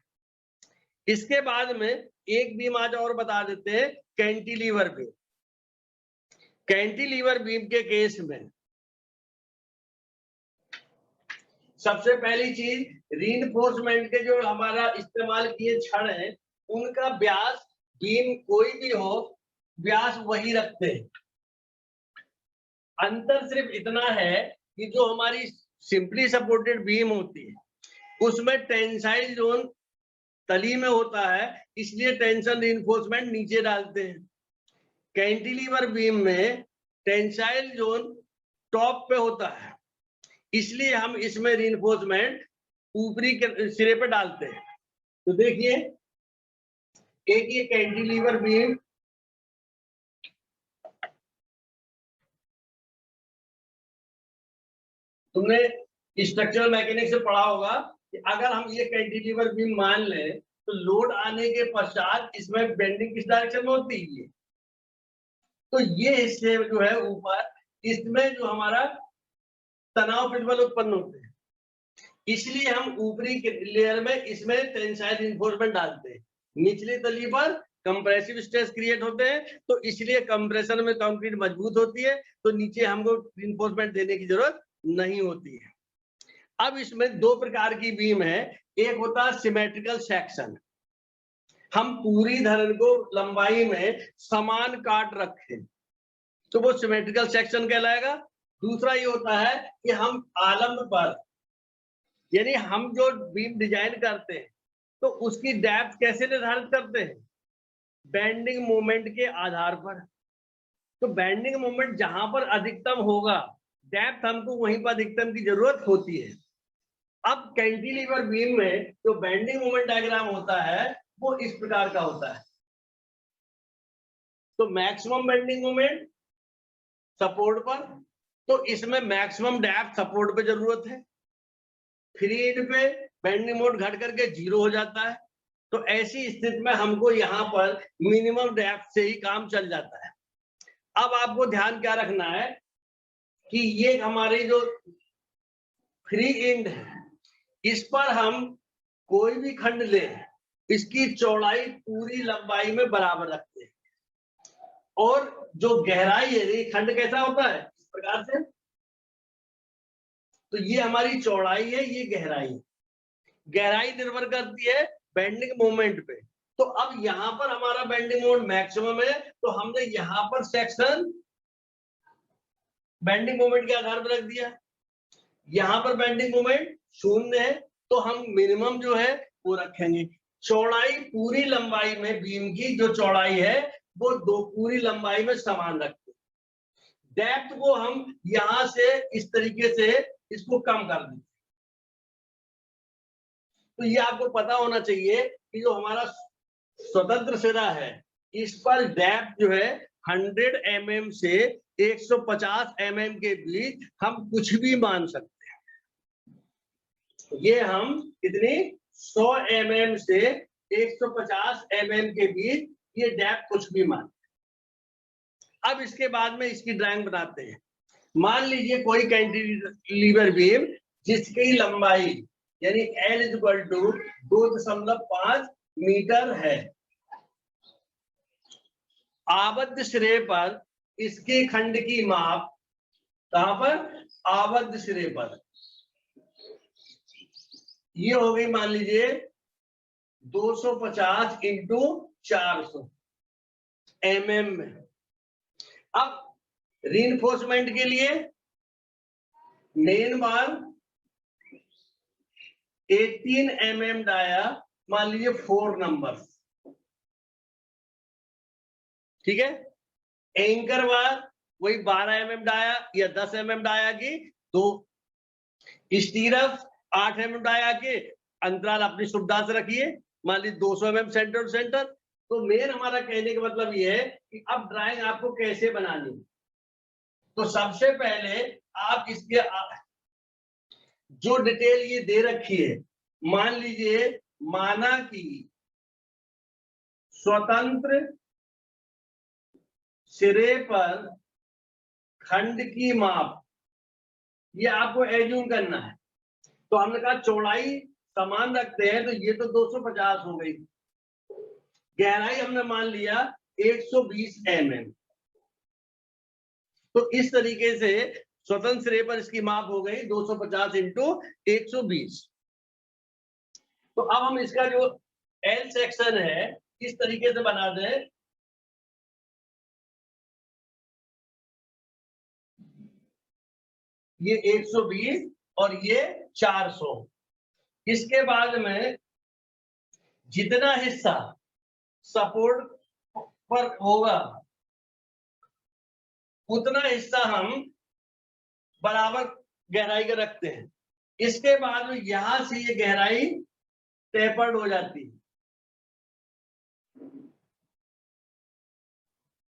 इसके बाद में एक बीम आज और बता देते हैं, कैंटिलीवर बीम। कैंटिलीवर बीम के केस में सबसे पहली चीज रीइंफोर्समेंट के जो हमारा इस्तेमाल किए छड़ हैं उनका व्यास, बीम कोई भी हो व्यास वही रखते हैं। अंतर सिर्फ इतना है कि जो हमारी सिंपली सपोर्टेड बीम होती है उसमें टेंसाइल जोन तली में होता है, इसलिए टेंशन रीइंफोर्समेंट नीचे डालते हैं। कैंटिलीवर बीम में टेंसाइल जोन टॉप पे होता है, इसलिए हम इसमें रीइंफोर्समेंट ऊपरी सिरे पे डालते हैं। तो देखिए एक ये कैंटिलीवर बीम, तुमने स्ट्रक्चरल मैकेनिक्स से पढ़ा होगा कि अगर हम ये कैंटिलीवर बीम मान लें तो लोड आने के पश्चात इसमें बेंडिंग किस डायरेक्शन में होती है, तो ये हिस्से जो है ऊपर, इसमें जो हमारा तनाव प्रतिबल उत्पन्न होते हैं, इसलिए हम ऊपरी लेयर में इसमें टेंसाइल रीइंफोर्समेंट डालते हैं। निचली तली पर कंप्रेसिव स्ट्रेस क्रिएट होते हैं, तो इसलिए कंप्रेशन में कंक्रीट मजबूत होती है, तो नीचे हमको रीइंफोर्समेंट देने की जरूरत नहीं होती है। अब इसमें दो प्रकार की बीम है, एक होता है सिमेट्रिकल सेक्शन, हम पूरी धरन को लंबाई में समान काट रखें तो वो सिमेट्रिकल सेक्शन कहलाएगा। दूसरा ये होता है कि हम आलम्ब पर, यानी हम जो बीम डिजाइन करते हैं तो उसकी डेप्थ कैसे निर्धारित करते हैं, बेंडिंग मोमेंट के आधार पर। तो बेंडिंग मोमेंट जहां पर अधिकतम होगा, डेप्थ हमको वहीं पर अधिकतम की जरूरत होती है। अब कैंटिलीवर बीम में जो बेंडिंग मोमेंट डायग्राम होता है वो इस प्रकार का होता है। तो मैक्सिमम बेंडिंग मोमेंट सपोर्ट पर, तो इसमें मैक्सिमम डेप्थ सपोर्ट पे जरूरत है। फ्री एंड पे बेंडिंग मोमेंट घट करके 0 हो जाता है, तो ऐसी स्थिति में हमको यहाँ पर मिनिमम डेप्थ से ही काम चल जाता है। अब आपको ध्यान क्या रखना है कि ये हमारी जो फ्री एंड है इस पर हम कोई भी खंड ले, इसकी चौड़ाई पूरी लंबाई में बराबर रखते हैं, और जो गहराई है, ये खंड कैसा होता है इस प्रकार से, तो ये हमारी चौड़ाई है, ये गहराई है। गहराई निर्भर करती है बेंडिंग मोमेंट पे। तो अब यहाँ पर हमारा बेंडिंग मोमेंट मैक्सिमम है, तो हमने यहाँ पर सेक्शन बेंडिंग मोमेंट के आधार पर रख दिया। यहाँ पर बेंडिंग मोमेंट 0 है, तो हम मिनिमम जो है वो रखेंगे। चौड़ाई पूरी लंबाई में, बीम की जो चौड़ाई है वो पूरी लंबाई में समान रखते हैं। डेप्थ को हम यहां से इस तरीके से इसको कम कर देते। तो ये आपको पता होना चाहिए कि जो हमारा स्वतंत्र सिरा है इस पर डेप्थ जो है 100 mm से 150 mm के बीच हम कुछ भी मान सकते हैं। ये हम कितनी 100 mm से 150 mm के बीच ये डेप्थ कुछ भी मान। अब इसके बाद में इसकी ड्राइंग बनाते हैं। मान लीजिए कोई कैंटिलीवर बीम जिसकी लंबाई यानी L = 2.5 मीटर है, आबद्ध सिरे पर इसके खंड की माप कहां पर? आबद्ध सिरे पर। ये हो गई मान लीजिए 250 इंटू 400 mm में। अब रीइंफोर्समेंट के लिए मेन बार 18 mm डाया, मान लीजिए 4 नंबर, ठीक है। एंकर बार वही 12 mm डाया या 10 mm डाया की 2, स्टीरप 8 mm डाया के अंतराल अपनी सुविधा से रखिए, मान लीजिए 200 mm सेंटर टू सेंटर। तो मेन हमारा कहने का मतलब ये है कि अब ड्राइंग आपको कैसे बनानी है। तो सबसे पहले आप इसके जो डिटेल ये दे रखी है, मान लीजिए माना कि स्वतंत्र सिरे पर खंड की माप, ये आपको एज्यूम करना है। तो हमने कहा चौड़ाई समान रखते हैं, तो ये तो 250 हो गई, गहराई हमने मान लिया 120 mm। तो इस तरीके से स्वतंत्र सिरे पर इसकी माप हो गई 250 इंटू 120। तो अब हम इसका जो एल सेक्शन है इस तरीके से बना दें, ये 120 और ये 400। इसके बाद में जितना हिस्सा सपोर्ट पर होगा उतना हिस्सा हम बराबर गहराई का रखते हैं। इसके बाद में यहां से ये गहराई टेपर्ड हो जाती है,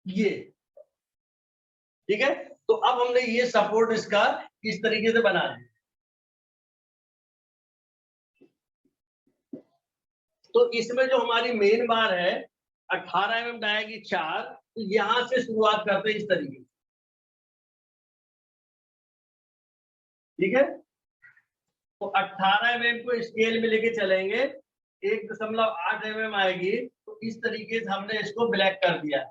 ये ठीक है। तो अब हमने ये सपोर्ट इसका इस तरीके से बना दिया। तो इसमें जो हमारी मेन बार है 18 mm डाया की 4, तो यहां से शुरुआत करते हैं इस तरीके से, ठीक है। तो 18 mm को स्केल में लेके चलेंगे, 1.8 mm आएगी। तो इस तरीके से हमने इसको ब्लैक कर दिया,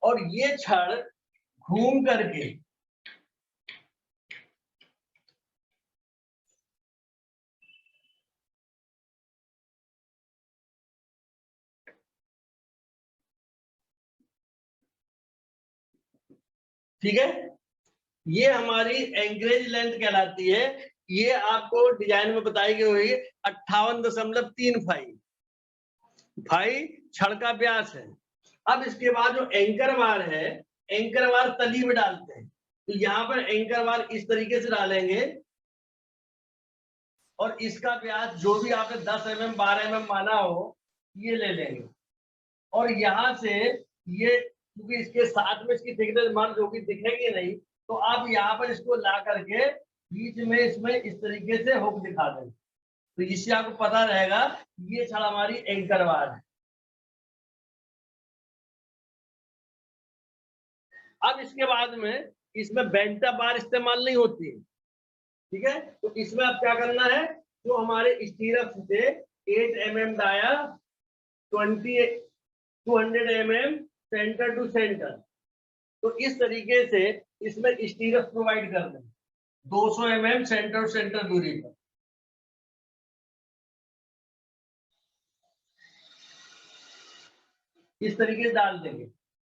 और ये छड़ घूम करके ठीक है, ये हमारी एंकरेज लेंथ कहलाती है। ये आपको डिजाइन में बताई गई हुई 58.35 फाई छड़ का व्यास है। अब इसके बाद जो एंकर बार है, एंकर बार तली में डालते हैं। तो यहाँ पर एंकर बार इस तरीके से डालेंगे, और इसका व्यास जो भी आपने 10 mm 12 mm माना हो ये ले लेंगे। और यहाँ से ये क्योंकि इसके साथ में इसकी थिकनेस मर्ज होगी, दिखेगी नहीं, तो आप यहाँ पर इसको ला करके बीच में इसमें इस तरीके से हुक दिखा दें, तो इससे आपको पता रहेगा ये छड़ हमारी एंकर बार है। अब इसके बाद में इसमें बेंटा बार इस्तेमाल नहीं होती है, ठीक है। तो इसमें अब क्या करना है, जो हमारे स्टीरप से 8 mm dia 200 mm centre to centre, तो इस तरीके से इसमें स्टीरप प्रोवाइड कर दें 200 mm सेंटर टू सेंटर दूरी पर। इस तरीके से डाल देंगे।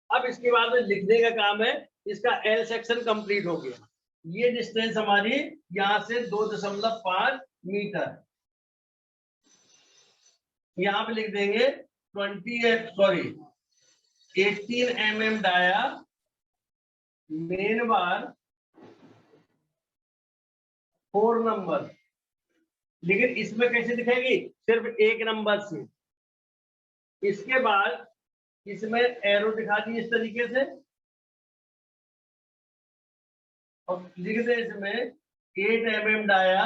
अब इसके बाद में लिखने का काम है, इसका एल सेक्शन कंप्लीट हो गया। ये डिस्टेंस हमारी यहां से 2.5 मीटर, यहां पे लिख देंगे 18 mm dia, main bar 4 number, लेकिन इसमें कैसे दिखेगी, सिर्फ 1 नंबर से। इसके बाद इसमें एरो दिखा दी इस तरीके से, और लिख दे इसमें 8 mm डाया,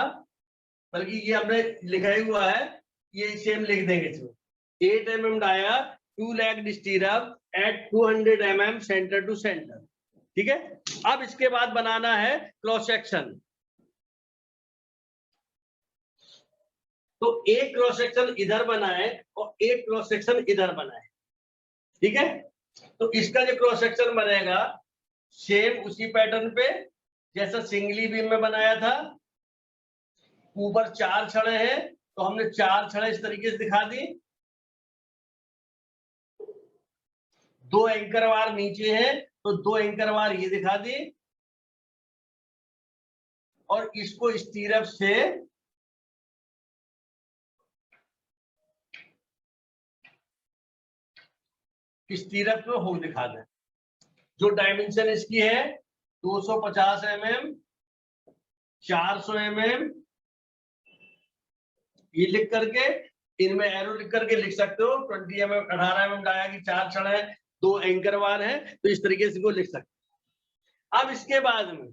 बल्कि ये हमने लिखा ही हुआ है, ये सेम लिख देंगे इसमें 8 mm dia 2 leg stirrup at 200 mm centre to centre, ठीक है। अब इसके बाद बनाना है क्रॉस सेक्शन। तो एक क्रॉस सेक्शन इधर बनाए और एक क्रॉस सेक्शन इधर बनाए, ठीक है। तो इसका जो क्रॉस सेक्शन बनेगा सेम उसी पैटर्न पे जैसा सिंगली बीम में बनाया था। ऊपर 4 छड़े हैं तो हमने 4 छड़े इस तरीके से दिखा दी। 2 एंकर वार नीचे हैं तो 2 एंकर वार ये दिखा दी, और इसको स्टीरअप से स्टीरअप में हुक दिखा दें। जो डायमेंशन इसकी है 250 mm, 400 mm, ये लिख करके इनमें एरो लिख करके लिख सकते हो। 20 mm 18 mm डाया की 4 छड़ है, 2 एंकर वार है, तो इस तरीके से को लिख सकते। अब इसके बाद में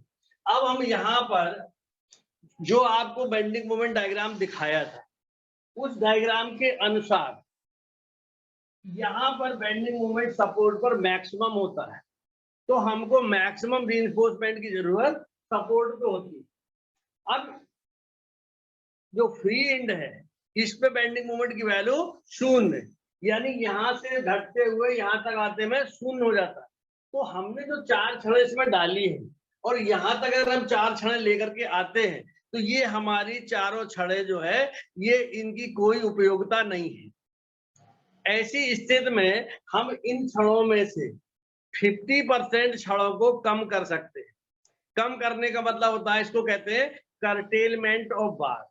अब हम यहाँ पर जो आपको बेंडिंग मोमेंट डायग्राम दिखाया था उस डायग्राम के अनुसार यहाँ पर बेंडिंग मोमेंट सपोर्ट पर मैक्सिमम होता है, तो हमको मैक्सिमम रीइंफोर्समेंट की जरूरत सपोर्ट पे होती है। अब जो फ्री एंड है इस पे बेंडिंग मोमेंट की वैल्यू 0, यानी यहां से घटते हुए यहां तक आते में 0 हो जाता है। तो हमने जो 4 छड़े इसमें डाली है और यहां तक अगर हम 4 छड़े लेकर के आते हैं तो ये हमारी चारों छड़े जो है ये इनकी कोई उपयोगिता नहीं है। ऐसी स्थिति में हम इन छड़ों में से 50% छड़ों को कम कर सकते हैं। कम करने का मतलब होता है, इसको कहते हैं कर्टेलमेंट ऑफ बार।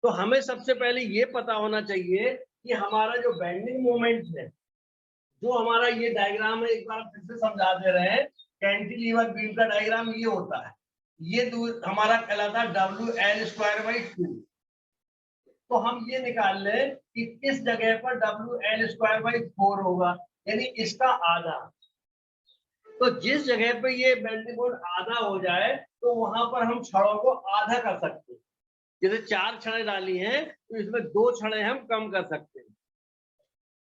तो हमें सबसे पहले ये पता होना चाहिए कि हमारा जो बेंडिंग मोमेंट है, जो हमारा ये डायग्राम है, एक बार फिर से समझा दे रहे हैं। कैंटिलीवर बीम का डायग्राम ये होता है, ये दूर हमारा कहलाता है WL²/2। तो हम ये निकाल लें कि इस जगह पर WL²/4 होगा, यानी इसका आधा। तो जिस जगह पे ये बेंडिंग मोमेंट आधा हो जाए तो वहां पर हम छड़ों को आधा कर सकते हैं। जैसे 4 छड़े डाली हैं तो इसमें 2 छड़े हम कम कर सकते हैं।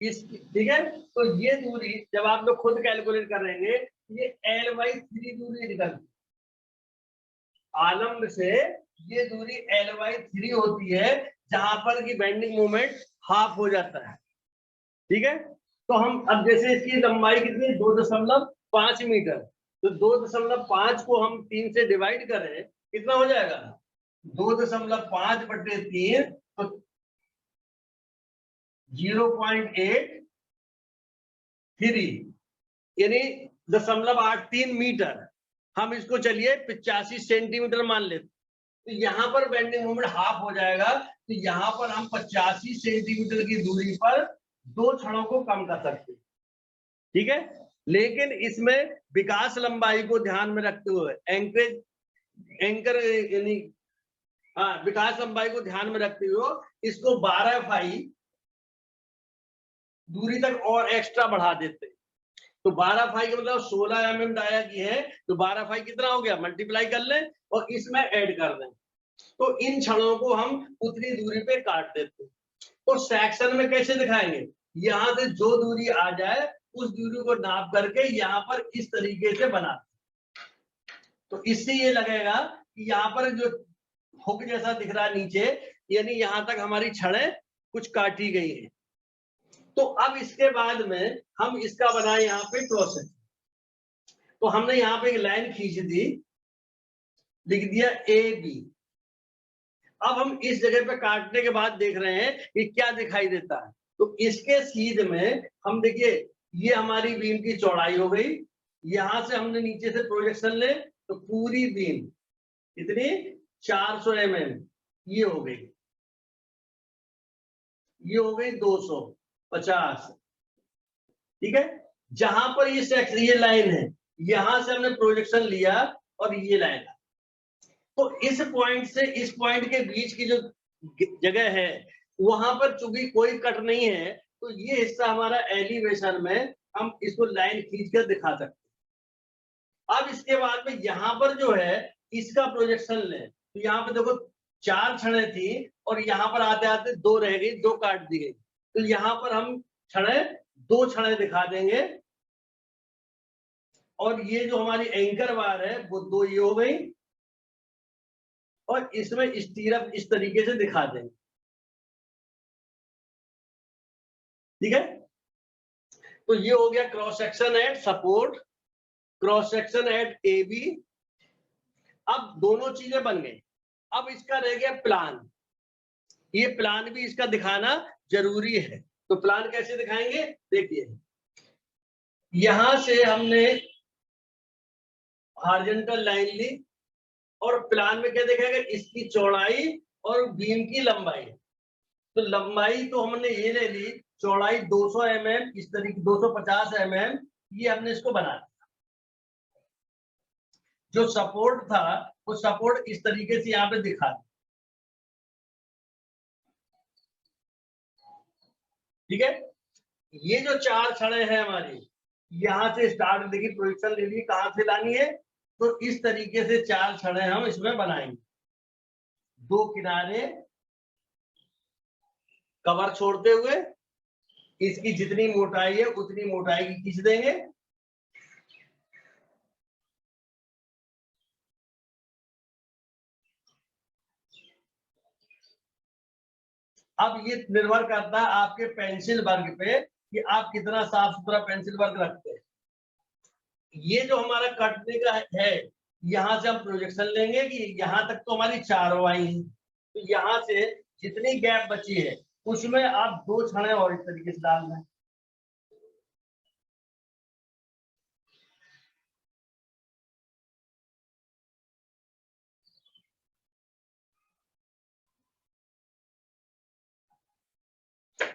ठीक है, तो ये दूरी जब आप लोग खुद कैलकुलेट करेंगे ये L/3 दूरी निकलती है। आलम्ब से ये दूरी L/3 होती है, जहां पर की बेंडिंग मोमेंट हाफ हो जाता है। ठीक है, तो हम अब जैसे इसकी लंबाई कितनी 2.5 मीटर, तो 2.5 को हम 3 से डिवाइड करें कितना हो जाएगा 2.5/3, तो 0.83 यानी 0.83 मीटर। हम इसको चलिए 85 सेंटीमीटर मान लेते, तो यहाँ पर बेंडिंग मोमेंट हाफ हो जाएगा। तो यहाँ पर हम 85 सेंटीमीटर की दूरी पर 2 छड़ों को कम कर सकते हैं। ठीक है, लेकिन इसमें विकास लंबाई को ध्यान में रखते हुए एंकर यानी विकास लंबाई को ध्यान में रखते हुए इसको 12 फाई दूरी तक और एक्स्ट्रा बढ़ा देते हैं। तो 12 फाई का मतलब 16 mm डाया की है, तो 12 फाई कितना हो गया, मल्टीप्लाई कर लें और इसमें ऐड कर दें। तो इन छड़ों को हम उतनी दूरी पे काट देते हैं। तो सेक्शन में कैसे दिखाएंगे, यहां से जो दूरी आ जाए उस दूरी को नाप करके यहाँ पर इस तरीके से बना, तो इससे ये लगेगा कि यहाँ पर जो हुक जैसा दिख रहा है नीचे, यानी यहाँ तक हमारी छड़ें कुछ काटी गई है। तो अब इसके बाद में हम इसका बनाए यहाँ पे क्रॉस सेक्शन। तो हमने यहाँ पे एक लाइन खींच दी, लिख दिया AB। अब हम इस जगह पे काटने के बाद देख रहे हैं कि क्या दिखाई देता है। तो इसके सीध में हम देखिए ये हमारी बीम की चौड़ाई हो गई, यहां से हमने नीचे से प्रोजेक्शन ले तो पूरी बीम कितनी 400 mm ये हो गई, ये हो गई 250। ठीक है, जहां पर ये लाइन है यहां से हमने प्रोजेक्शन लिया और ये लाइन, तो इस पॉइंट से इस पॉइंट के बीच की जो जगह है वहां पर चूंकि कोई कट नहीं है, तो ये हिस्सा हमारा एलिवेशन में हम इसको लाइन खींच कर दिखा सकते हैं। अब इसके बाद में यहाँ पर जो है इसका प्रोजेक्शन लें, तो यहाँ पे देखो 4 छड़ें थी और यहाँ पर आते आते 2 रह गई, 2 काट दी गई। तो यहाँ पर हम 2 छड़ें दिखा देंगे, और ये जो हमारी एंकर बार है वो 2 ये हो गई, और इसमें स्टीरअप इस तरीके से दिखा देंगे। ठीक है, तो ये हो गया cross section at support, cross section at A B. अब दोनों चीजें बन गई, अब इसका रह गया प्लान। ये प्लान भी इसका दिखाना जरूरी है। तो प्लान कैसे दिखाएंगे, देखिए यहां से हमने हॉरिजॉन्टल लाइन ली और प्लान में क्या देखेगा, इसकी चौड़ाई और बीम की लंबाई। तो लंबाई तो हमने ये ले ली, चौड़ाई 200 mm, इस तरीके 250 mm, ये हमने इसको बना दिया। जो सपोर्ट था वो सपोर्ट इस तरीके से यहाँ पे दिखा दिया, ठीक है। ये जो चार छड़ें हैं हमारी, यहां से स्टार्ट, देखिए प्रोजेक्शन ले ली, कहां से लानी है, तो इस तरीके से चार छड़ें हम इसमें बनाएंगे। दो किनारे कवर छोड़ते हुए इसकी जितनी मोटाई है उतनी मोटाई की खींच देंगे। अब ये निर्भर करता है आपके पेंसिल वर्क पे कि आप कितना साफ सुथरा पेंसिल वर्क रखते हैं। ये जो हमारा कटने का है, यहां से हम प्रोजेक्शन लेंगे कि यहां तक तो हमारी चारों आई है, तो यहां से जितनी गैप बची है उसमें आप दो छड़ें और इस तरीके से डालना है।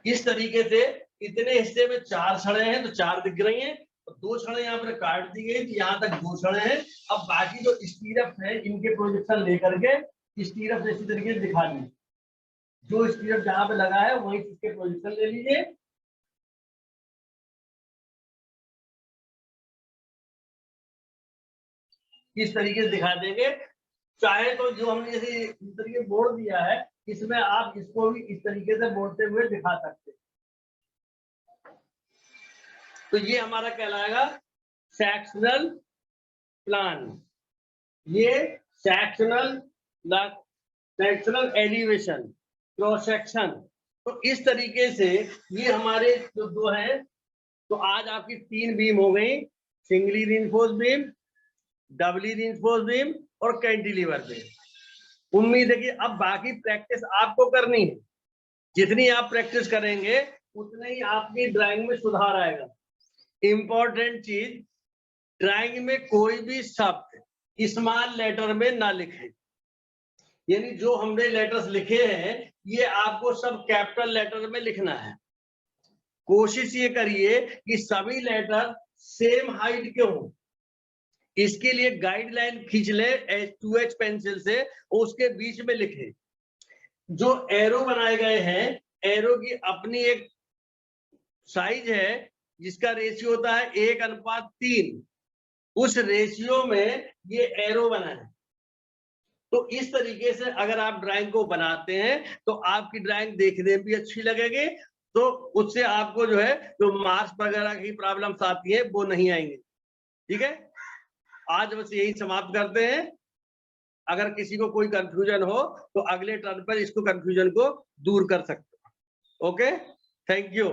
इस तरीके से इतने हिस्से में चार छड़ें हैं तो चार दिख रही हैं, तो दो छड़ें यहाँ पर काट दी गई, यहाँ तक दो छड़ें हैं। अब बाकी जो स्टीरअप है इनके प्रोजेक्शन लेकर के स्टीरअप इसी तरीके से दिखा दी, जो स्टीरअप जहां पे लगा है वहीं इसके प्रोजेक्शन ले लीजिए। इस तरीके से दिखा देंगे। चाहे तो जो हमने जैसे इस तरीके बोर्ड दिया है, इसमें आप इसको भी इस तरीके से बोलते हुए दिखा सकते हैं। तो ये हमारा कहलाएगा सेक्शनल प्लान। ये सेक्शनल एलिवेशन, क्रॉस सेक्शन। तो इस तरीके से ये हमारे जो दो हैं, तो आज आपकी 3 बीम हो गई, singly reinforced beam, doubly reinforced beam और कैंटिलीवर बीम। उम्मीद है कि अब बाकी प्रैक्टिस आपको करनी है। जितनी आप प्रैक्टिस करेंगे उतने ही आपकी ड्राइंग में सुधार आएगा। इंपॉर्टेंट चीज, ड्राइंग में कोई भी शब्द स्मॉल लेटर में ना लिखें, यानी जो हमने लेटर्स लिखे हैं ये आपको सब कैपिटल लेटर में लिखना है। कोशिश ये करिए कि सभी लेटर सेम हाइट के हों। इसके लिए गाइडलाइन खींच ले H2H पेंसिल से, उसके बीच में लिखें। जो एरो बनाए गए हैं, एरो की अपनी एक साइज है जिसका रेशियो होता है 1:3। उस रेशियो में ये एरो बना है। तो इस तरीके से अगर आप ड्राइंग को बनाते हैं तो आपकी ड्राइंग देखने में भी अच्छी लगेगी, तो उससे आपको जो है जो मार्क्स वगैरह की प्रॉब्लम्स आती है वो नहीं आएंगे। ठीक है, आज बस यही समाप्त करते हैं। अगर किसी को कोई कंफ्यूजन हो तो अगले टर्न पर इसको कंफ्यूजन को दूर कर सकते हैं। Okay, thank you.